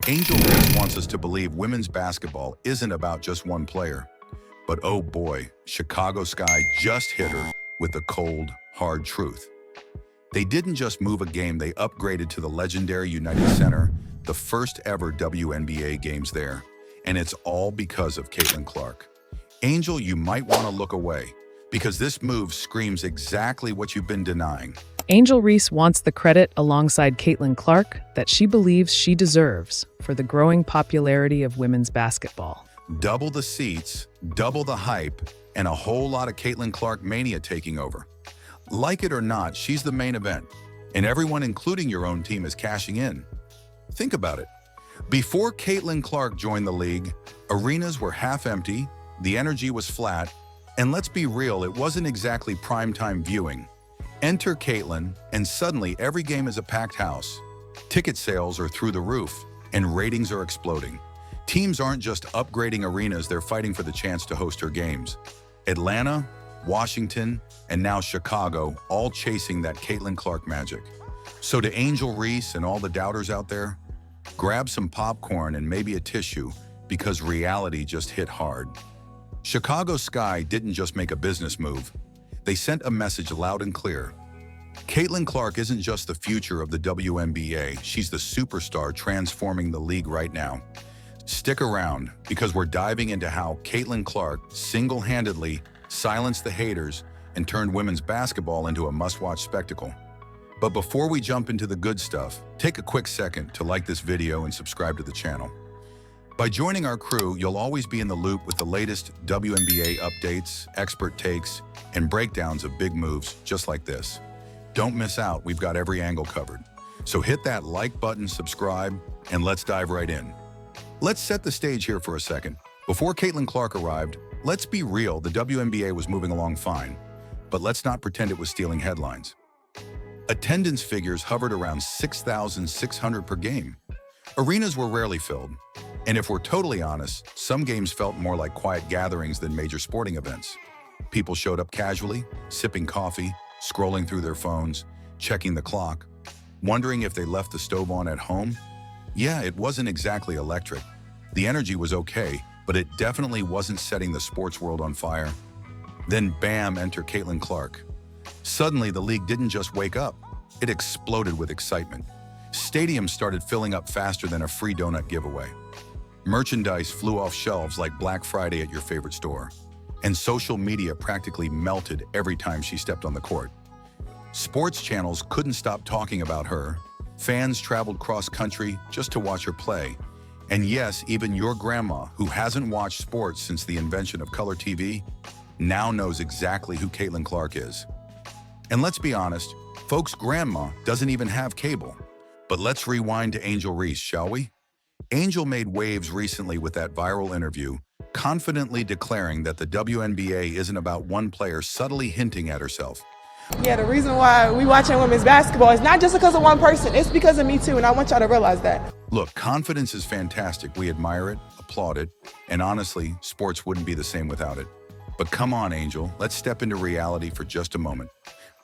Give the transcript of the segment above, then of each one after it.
Angel Reese wants us to believe women's basketball isn't about just one player. But oh boy, Chicago Sky just hit her with the cold, hard truth. They didn't just move a game, they upgraded to the legendary United Center, the first ever WNBA games there. And it's all because of Caitlin Clark. Angel, you might want to look away, because this move screams exactly what you've been denying. Angel Reese wants the credit alongside Caitlin Clark that she believes she deserves for the growing popularity of women's basketball. Double the seats, double the hype, and a whole lot of Caitlin Clark mania taking over. Like it or not, she's the main event, and everyone, including your own team, is cashing in. Think about it. Before Caitlin Clark joined the league, arenas were half empty, the energy was flat, and let's be real, it wasn't exactly primetime viewing. Enter Caitlin, and suddenly every game is a packed house. Ticket sales are through the roof, and ratings are exploding. Teams aren't just upgrading arenas, they're fighting for the chance to host her games. Atlanta, Washington, and now Chicago, all chasing that Caitlin Clark magic. So to Angel Reese and all the doubters out there, grab some popcorn and maybe a tissue, because reality just hit hard. Chicago Sky didn't just make a business move. They sent a message loud and clear. Caitlin Clark isn't just the future of the WNBA, she's the superstar transforming the league right now. Stick around, because we're diving into how Caitlin Clark single-handedly silenced the haters and turned women's basketball into a must-watch spectacle. But before we jump into the good stuff, take a quick second to like this video and subscribe to the channel. By joining our crew, you'll always be in the loop with the latest WNBA updates, expert takes, and breakdowns of big moves just like this. Don't miss out, we've got every angle covered. So hit that like button, subscribe, and let's dive right in. Let's set the stage here for a second. Before Caitlin Clark arrived, let's be real, the WNBA was moving along fine. But let's not pretend it was stealing headlines. Attendance figures hovered around 6,600 per game. Arenas were rarely filled. And if we're totally honest, some games felt more like quiet gatherings than major sporting events. People showed up casually, sipping coffee, scrolling through their phones, checking the clock, wondering if they left the stove on at home. Yeah, it wasn't exactly electric. The energy was okay, but it definitely wasn't setting the sports world on fire. Then bam, enter Caitlin Clark. Suddenly, the league didn't just wake up, it exploded with excitement. Stadiums started filling up faster than a free donut giveaway. Merchandise flew off shelves like Black Friday at your favorite store. And social media practically melted every time she stepped on the court. Sports channels couldn't stop talking about her. Fans traveled cross-country just to watch her play. And yes, even your grandma, who hasn't watched sports since the invention of color TV, now knows exactly who Caitlin Clark is. And let's be honest, folks' grandma doesn't even have cable. But let's rewind to Angel Reese, shall we? Angel made waves recently with that viral interview, confidently declaring that the WNBA isn't about one player subtly hinting at herself. Yeah, the reason why we watching women's basketball is not just because of one person, it's because of me too, and I want y'all to realize that. Look, confidence is fantastic. We admire it, applaud it, and honestly, sports wouldn't be the same without it. But come on, Angel, let's step into reality for just a moment.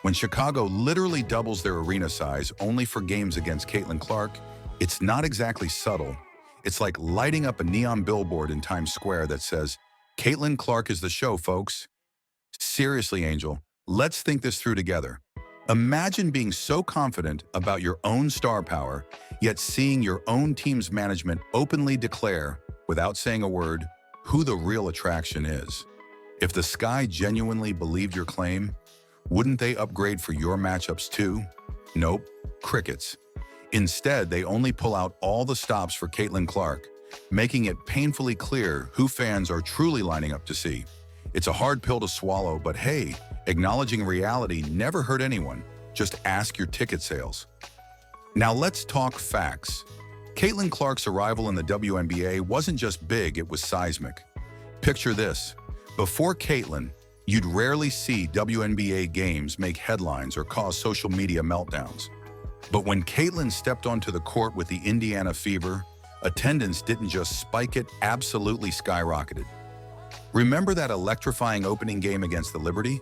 When Chicago literally doubles their arena size only for games against Caitlin Clark, it's not exactly subtle. It's like lighting up a neon billboard in Times Square that says, "Caitlin Clark is the show, folks." Seriously, Angel, let's think this through together. Imagine being so confident about your own star power, yet seeing your own team's management openly declare, without saying a word, who the real attraction is. If the Sky genuinely believed your claim, wouldn't they upgrade for your matchups too? Nope, crickets. Instead, they only pull out all the stops for Caitlin Clark, making it painfully clear who fans are truly lining up to see. It's a hard pill to swallow, but hey, acknowledging reality never hurt anyone. Just ask your ticket sales. Now let's talk facts. Caitlin Clark's arrival in the WNBA wasn't just big, it was seismic. Picture this. Before Caitlin, you'd rarely see WNBA games make headlines or cause social media meltdowns. But when Caitlin stepped onto the court with the Indiana Fever, attendance didn't just spike, it absolutely skyrocketed. Remember that electrifying opening game against the Liberty?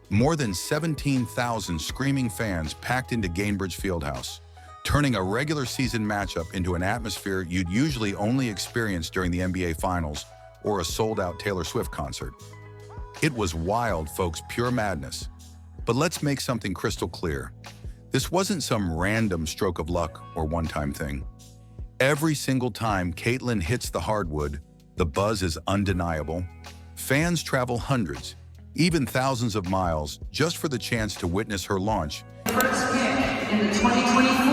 More than 17,000 screaming fans packed into Gainbridge Fieldhouse. turning a regular season matchup into an atmosphere you'd usually only experience during the NBA Finals or a sold-out Taylor Swift concert. It was wild, folks, pure madness. But let's make something crystal clear. This wasn't some random stroke of luck or one-time thing. Every single time Caitlin hits the hardwood, the buzz is undeniable. Fans travel hundreds, even thousands of miles just for the chance to witness her launch. First pick in the 2024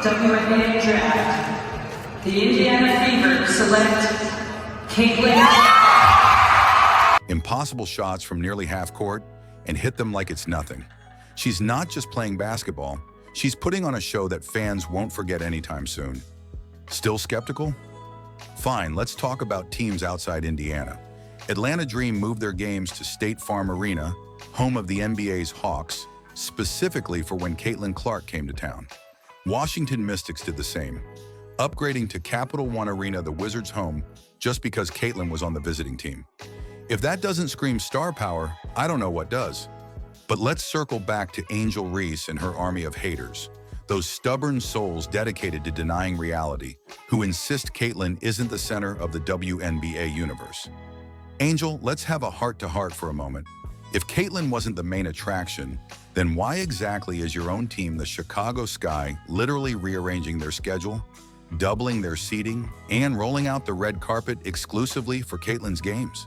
WNBA draft, the Indiana Fever select Caitlin. Impossible shots from nearly half court and hit them like it's nothing. She's not just playing basketball, she's putting on a show that fans won't forget anytime soon. Still skeptical? Fine, let's talk about teams outside Indiana. Atlanta Dream moved their games to State Farm Arena, home of the NBA's Hawks, specifically for when Caitlin Clark came to town. Washington Mystics did the same, upgrading to Capital One Arena, the Wizards' home, just because Caitlin was on the visiting team. If that doesn't scream star power, I don't know what does. But let's circle back to Angel Reese and her army of haters, those stubborn souls dedicated to denying reality, who insist Caitlin isn't the center of the WNBA universe. Angel, let's have a heart-to-heart for a moment. If Caitlin wasn't the main attraction, then why exactly is your own team, the Chicago Sky, literally rearranging their schedule, doubling their seating, and rolling out the red carpet exclusively for Caitlin's games?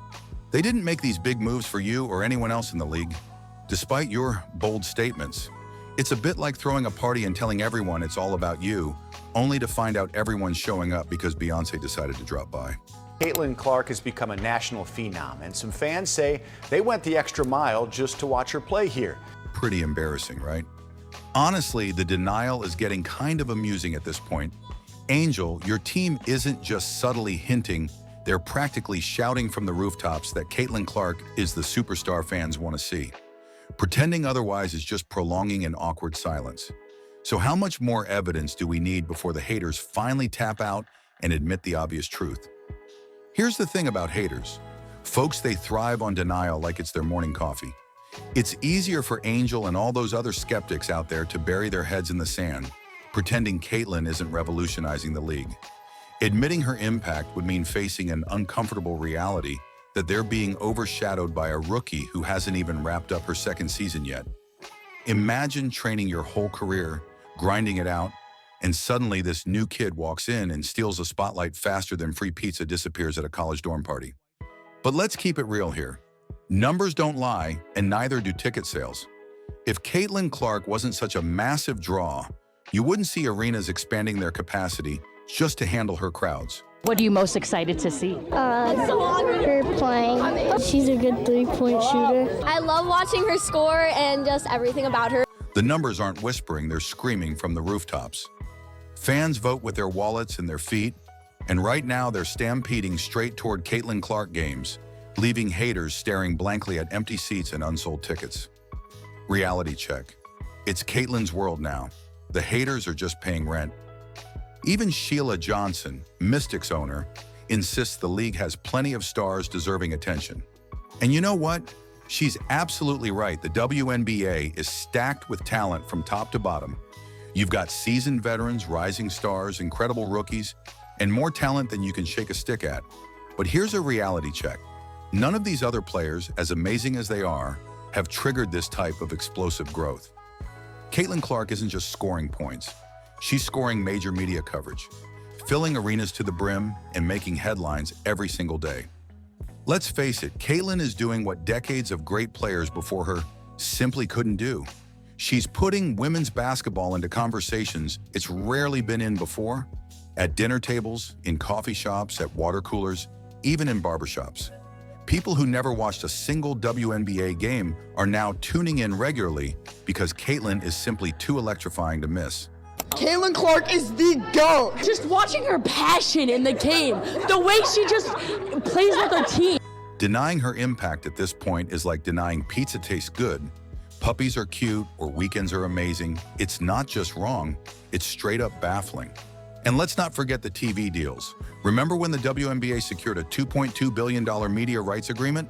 They didn't make these big moves for you or anyone else in the league, despite your bold statements. It's a bit like throwing a party and telling everyone it's all about you, only to find out everyone's showing up because Beyoncé decided to drop by. Caitlin Clark has become a national phenom, and some fans say they went the extra mile just to watch her play here. Pretty embarrassing, right? Honestly, the denial is getting kind of amusing at this point. Angel, your team isn't just subtly hinting, they're practically shouting from the rooftops that Caitlin Clark is the superstar fans want to see. Pretending otherwise is just prolonging an awkward silence. So how much more evidence do we need before the haters finally tap out and admit the obvious truth? Here's the thing about haters. Folks, they thrive on denial like it's their morning coffee. It's easier for Angel and all those other skeptics out there to bury their heads in the sand, pretending Caitlin isn't revolutionizing the league. Admitting her impact would mean facing an uncomfortable reality that they're being overshadowed by a rookie who hasn't even wrapped up her second season yet. Imagine training your whole career, grinding it out, and suddenly this new kid walks in and steals a spotlight faster than free pizza disappears at a college dorm party. But let's keep it real here. Numbers don't lie, and neither do ticket sales. If Caitlin Clark wasn't such a massive draw, you wouldn't see arenas expanding their capacity just to handle her crowds. What are you most excited to see? Her playing. She's a good three-point shooter. I love watching her score and just everything about her. The numbers aren't whispering, they're screaming from the rooftops. Fans vote with their wallets and their feet, and right now they're stampeding straight toward Caitlin Clark games, leaving haters staring blankly at empty seats and unsold tickets. Reality check. It's Caitlin's world now. The haters are just paying rent. Even Sheila Johnson, Mystics owner, insists the league has plenty of stars deserving attention. And you know what? She's absolutely right. The WNBA is stacked with talent from top to bottom. You've got seasoned veterans, rising stars, incredible rookies, and more talent than you can shake a stick at. But here's a reality check. None of these other players, as amazing as they are, have triggered this type of explosive growth. Caitlin Clark isn't just scoring points. She's scoring major media coverage, filling arenas to the brim and making headlines every single day. Let's face it, Caitlin is doing what decades of great players before her simply couldn't do. She's putting women's basketball into conversations it's rarely been in before, at dinner tables, in coffee shops, at water coolers, even in barbershops. People who never watched a single WNBA game are now tuning in regularly because Caitlin is simply too electrifying to miss. Caitlin Clark is the GOAT. Just watching her passion in the game, the way she just plays with her team. Denying her impact at this point is like denying pizza tastes good, puppies are cute, or weekends are amazing. It's not just wrong, it's straight up baffling. And let's not forget the TV deals. Remember when the WNBA secured a $2.2 billion media rights agreement?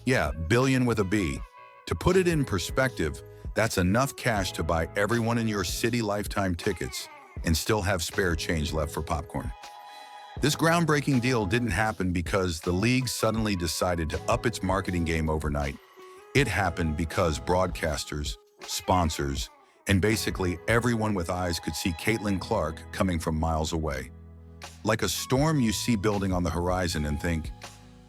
Yeah, billion with a B. To put it in perspective, that's enough cash to buy everyone in your city lifetime tickets, and still have spare change left for popcorn. This groundbreaking deal didn't happen because the league suddenly decided to up its marketing game overnight. It happened because broadcasters, sponsors, and basically everyone with eyes could see Caitlin Clark coming from miles away. Like a storm you see building on the horizon and think,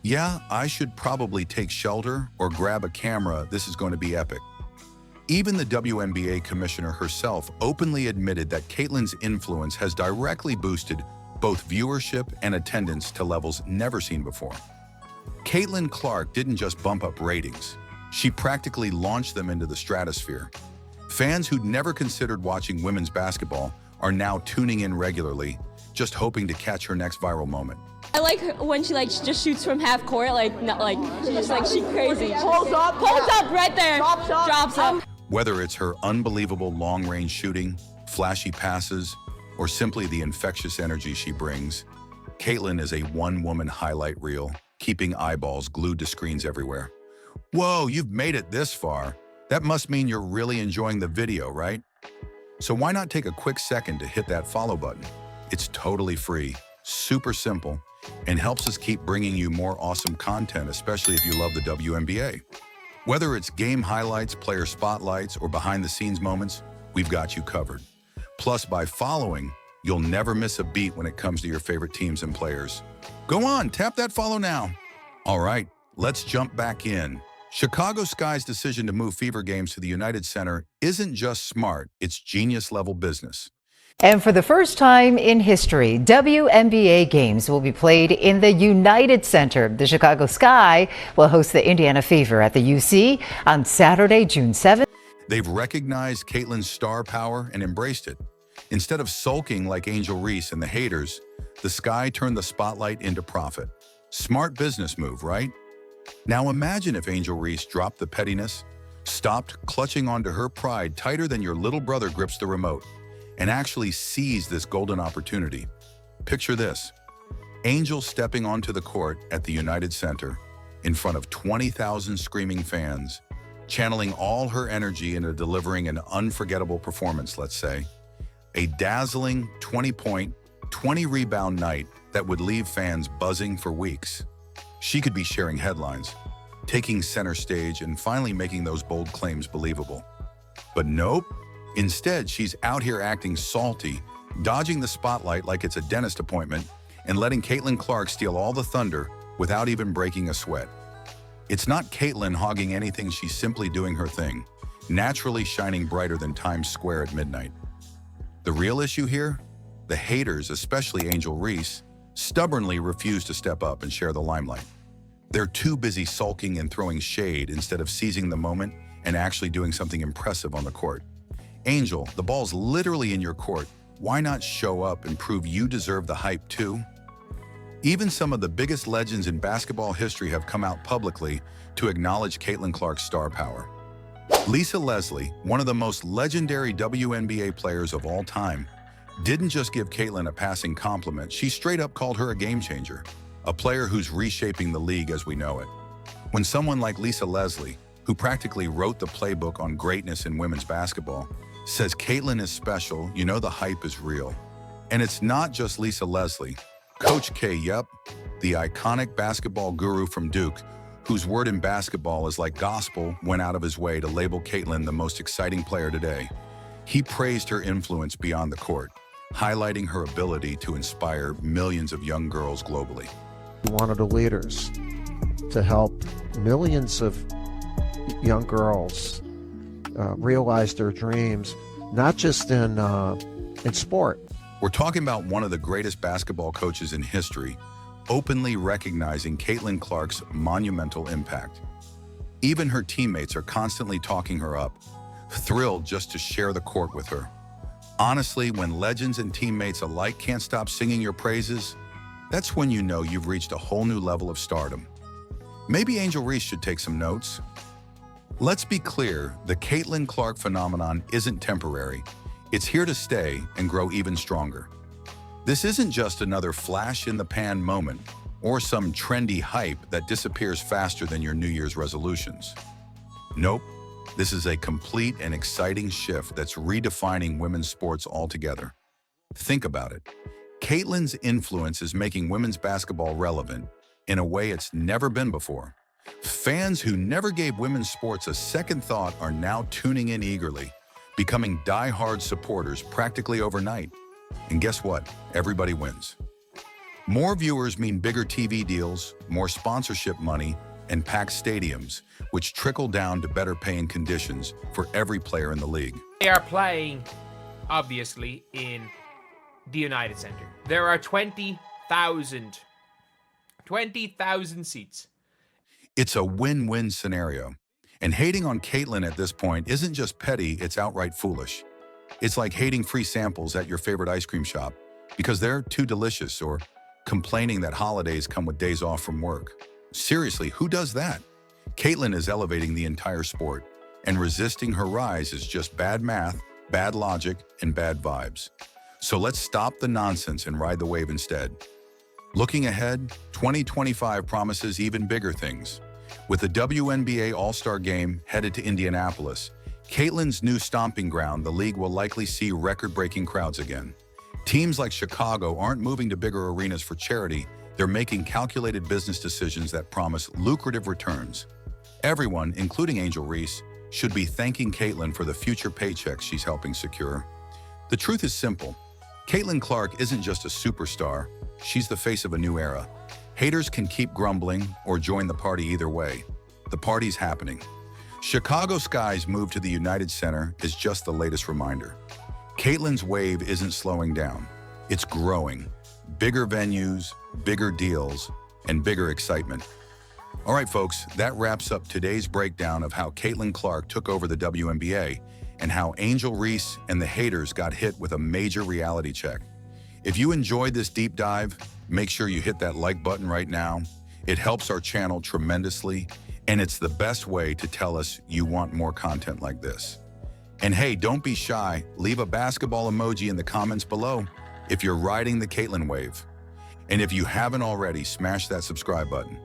yeah, I should probably take shelter or grab a camera, this is going to be epic. Even the WNBA commissioner herself openly admitted that Caitlin's influence has directly boosted both viewership and attendance to levels never seen before. Caitlin Clark didn't just bump up ratings, she practically launched them into the stratosphere. Fans who'd never considered watching women's basketball are now tuning in regularly, just hoping to catch her next viral moment. I like when she just shoots from half court, she's crazy. Pulls up right there, drops up. Whether it's her unbelievable long-range shooting, flashy passes, or simply the infectious energy she brings, Caitlin is a one-woman highlight reel, keeping eyeballs glued to screens everywhere. Whoa, you've made it this far. That must mean you're really enjoying the video, right? So why not take a quick second to hit that follow button? It's totally free, super simple, and helps us keep bringing you more awesome content, especially if you love the WNBA. Whether it's game highlights, player spotlights, or behind-the-scenes moments, we've got you covered. Plus, by following, you'll never miss a beat when it comes to your favorite teams and players. Go on, tap that follow now. All right, let's jump back in. Chicago Sky's decision to move Fever games to the United Center isn't just smart, it's genius-level business. And for the first time in history, WNBA games will be played in the United Center. The Chicago Sky will host the Indiana Fever at the UC on Saturday, June 7th. They've recognized Caitlin's star power and embraced it. Instead of sulking like Angel Reese and the haters, the Sky turned the spotlight into profit. Smart business move, right? Now imagine if Angel Reese dropped the pettiness, stopped clutching onto her pride tighter than your little brother grips the remote, and actually seized this golden opportunity. Picture this: Angel stepping onto the court at the United Center in front of 20,000 screaming fans, channeling all her energy into delivering an unforgettable performance, let's say. A dazzling 20-point, 20-rebound night that would leave fans buzzing for weeks. She could be sharing headlines, taking center stage, and finally making those bold claims believable. But nope. Instead, she's out here acting salty, dodging the spotlight like it's a dentist appointment, and letting Caitlin Clark steal all the thunder without even breaking a sweat. It's not Caitlin hogging anything, she's simply doing her thing, naturally shining brighter than Times Square at midnight. The real issue here? The haters, especially Angel Reese, stubbornly refuse to step up and share the limelight. They're too busy sulking and throwing shade instead of seizing the moment and actually doing something impressive on the court. Angel, the ball's literally in your court. Why not show up and prove you deserve the hype too? Even some of the biggest legends in basketball history have come out publicly to acknowledge Caitlin Clark's star power. Lisa Leslie, one of the most legendary WNBA players of all time, didn't just give Caitlin a passing compliment, she straight up called her a game changer, a player who's reshaping the league as we know it. When someone like Lisa Leslie, who practically wrote the playbook on greatness in women's basketball, says Caitlin is special, you know the hype is real. And it's not just Lisa Leslie. Coach K, the iconic basketball guru from Duke, whose word in basketball is like gospel, went out of his way to label Caitlin the most exciting player today. He praised her influence beyond the court, highlighting her ability to inspire millions of young girls globally. One of the leaders to help millions of young girls realize their dreams, not just in sport. We're talking about one of the greatest basketball coaches in history, openly recognizing Caitlin Clark's monumental impact. Even her teammates are constantly talking her up, thrilled just to share the court with her. Honestly, when legends and teammates alike can't stop singing your praises, that's when you know you've reached a whole new level of stardom. Maybe Angel Reese should take some notes. Let's be clear, the Caitlin Clark phenomenon isn't temporary. It's here to stay and grow even stronger. This isn't just another flash-in-the-pan moment or some trendy hype that disappears faster than your New Year's resolutions. Nope, this is a complete and exciting shift that's redefining women's sports altogether. Think about it. Caitlyn's influence is making women's basketball relevant in a way it's never been before. Fans who never gave women's sports a second thought are now tuning in eagerly, becoming die-hard supporters practically overnight. And guess what? Everybody wins. More viewers mean bigger TV deals, more sponsorship money, and packed stadiums, which trickle down to better paying conditions for every player in the league. They are playing, obviously, in the United Center. There are 20,000 seats. It's a win-win scenario. And hating on Caitlyn at this point isn't just petty, it's outright foolish. It's like hating free samples at your favorite ice cream shop because they're too delicious, or complaining that holidays come with days off from work. Seriously, who does that? Caitlyn is elevating the entire sport, and resisting her rise is just bad math, bad logic, and bad vibes. So let's stop the nonsense and ride the wave instead. Looking ahead, 2025 promises even bigger things. With the WNBA All-Star Game headed to Indianapolis, Caitlyn's new stomping ground, the league will likely see record-breaking crowds again. Teams like Chicago aren't moving to bigger arenas for charity, they're making calculated business decisions that promise lucrative returns. Everyone, including Angel Reese, should be thanking Caitlyn for the future paychecks she's helping secure. The truth is simple. Caitlyn Clark isn't just a superstar, she's the face of a new era. Haters can keep grumbling or join the party either way. The party's happening. Chicago Sky's move to the United Center is just the latest reminder. Caitlyn's wave isn't slowing down, it's growing. Bigger venues, bigger deals, and bigger excitement. All right, folks, that wraps up today's breakdown of how Caitlyn Clark took over the WNBA and how Angel Reese and the haters got hit with a major reality check. If you enjoyed this deep dive, make sure you hit that like button right now. It helps our channel tremendously, and it's the best way to tell us you want more content like this. And hey, don't be shy. Leave a basketball emoji in the comments below if you're riding the Caitlyn wave. And if you haven't already, smash that subscribe button.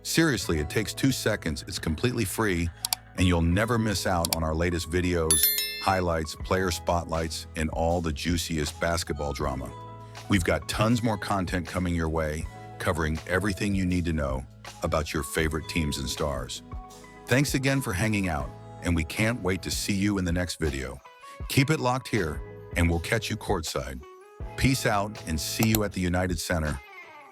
Seriously, it takes 2 seconds, it's completely free, and you'll never miss out on our latest videos, highlights, player spotlights, and all the juiciest basketball drama. We've got tons more content coming your way, covering everything you need to know about your favorite teams and stars. Thanks again for hanging out, and we can't wait to see you in the next video. Keep it locked here, and we'll catch you courtside. Peace out, and see you at the United Center.